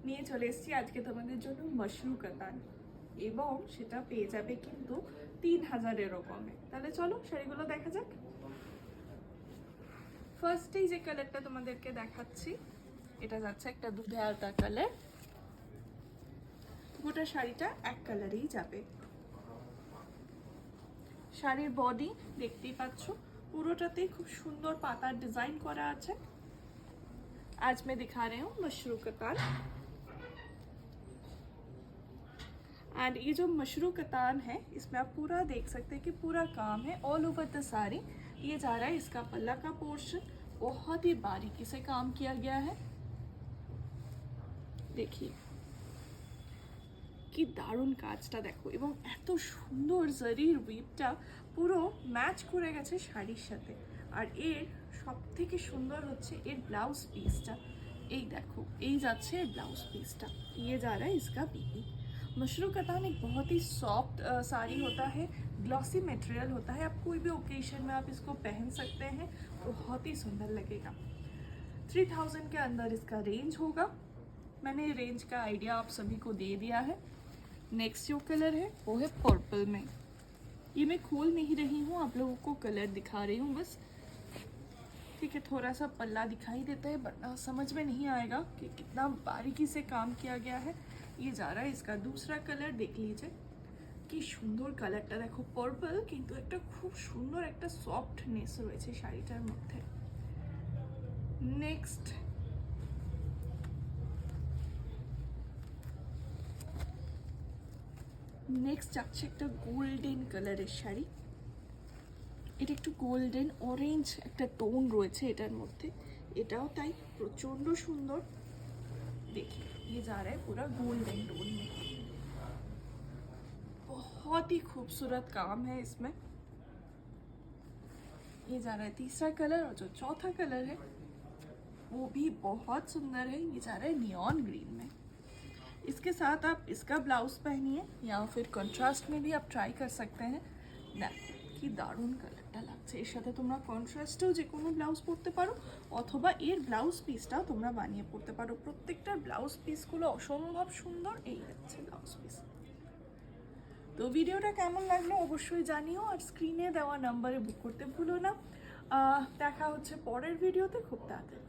নিয়ে চলে এসেছি আজকে তোমাদের জন্য মাশরু কাতান, এবং সেটা পেয়ে যাবে কিন্তু 3000-এরও কমে। তাহলে চলো শাড়িগুলো দেখা যাক। ফার্স্টেই যে কালারটা তোমাদেরকে দেখাচ্ছি, এটা যাচ্ছে একটা দুধে আলতা কালার। গোটা শাড়িটা এক কালারেই যাবে। শাড়ির বডি দেখতেই পাচ্ছ, পুরোটাতেই খুব সুন্দর পাতার डिजाइन करा আছে। आज मैं दिखा रही हूँ मशरू कतान। एंड ये जो मशरू कतान है, इसमें आप पूरा देख सकते हैं कि पूरा काम है ऑल ओवर द साड़ी। ये जा रहा है इसका पल्ला का पोर्शन, बहुत ही बारीकी से काम किया गया है। देखिए কি দারুণ কাজটা দেখো, এবং এত সুন্দর জারির উইপটা পুরো ম্যাচ করে গেছে শাড়ির সাথে। আর এর সব থেকে সুন্দর হচ্ছে এর ব্লাউজ পিসটা। এই দেখো, এই যাচ্ছে এর ব্লাউজ पिसटा। ये जा रहा है इसका बीबी। मशरू कतान एक बहुत ही सॉफ्ट साड़ी होता है, ग्लॉसी मटेरियल होता है। आप कोई भी ओकेजन में आप इसको पहन सकते हैं, बहुत ही सुंदर लगेगा। 3000 के अंदर इसका रेंज होगा। मैंने रेंज का आइडिया आप सभी को दे दिया है। नेक्स्ट जो कलर है वो है पर्पल में। ये मैं खोल नहीं रही हूँ, आप लोगों को कलर दिखा रही हूँ बस, ठीक है। थोड़ा सा पल्ला दिखाई देता है, वरना समझ में नहीं आएगा कि कितना बारीकी से काम किया गया है। ये जा रहा है इसका दूसरा कलर, देख लीजिए কি সুন্দর কালারটা দেখো। পার্পল কিন্তু একটা খুব সুন্দর একটা সফটনেস রয়েছে শাড়িটার মধ্যে। নেক্সট যাচ্ছে একটা গোল্ডেন কালারের শাড়ি। এটা একটু গোল্ডেন অরেঞ্জ একটা টোন রয়েছে এটার মধ্যে, এটাও তাই প্রচন্ড সুন্দর। देखिए ये जा रहा है पूरा गोल्डन टोन में, बहुत ही खूबसूरत काम है इसमें। ये जा रहा है तीसरा कलर, और जो चौथा कलर है वो भी बहुत सुंदर है। ये जा रहा है नियॉन ग्रीन में। इसके साथ आप इसका ब्लाउज पहनिए, या फिर कंट्रास्ट में भी आप ट्राई कर सकते हैं। ना কি দারুণ কালারটা লাগছে। এর সাথে তোমরা কন্ট্রাস্টেও যে কোনো ব্লাউজ পরতে পারো, অথবা এর ব্লাউজ পিসটাও তোমরা বানিয়ে পরতে পারো। প্রত্যেকটার ব্লাউজ পিসগুলো অসম্ভব সুন্দর। এই হচ্ছে ব্লাউজ পিস। তো ভিডিওটা কেমন লাগলো অবশ্যই জানিও, আর স্ক্রিনে দেওয়া নাম্বারে বুক করতে ভুলো না। দেখা হচ্ছে পরের ভিডিওতে খুব তাড়াতাড়ি।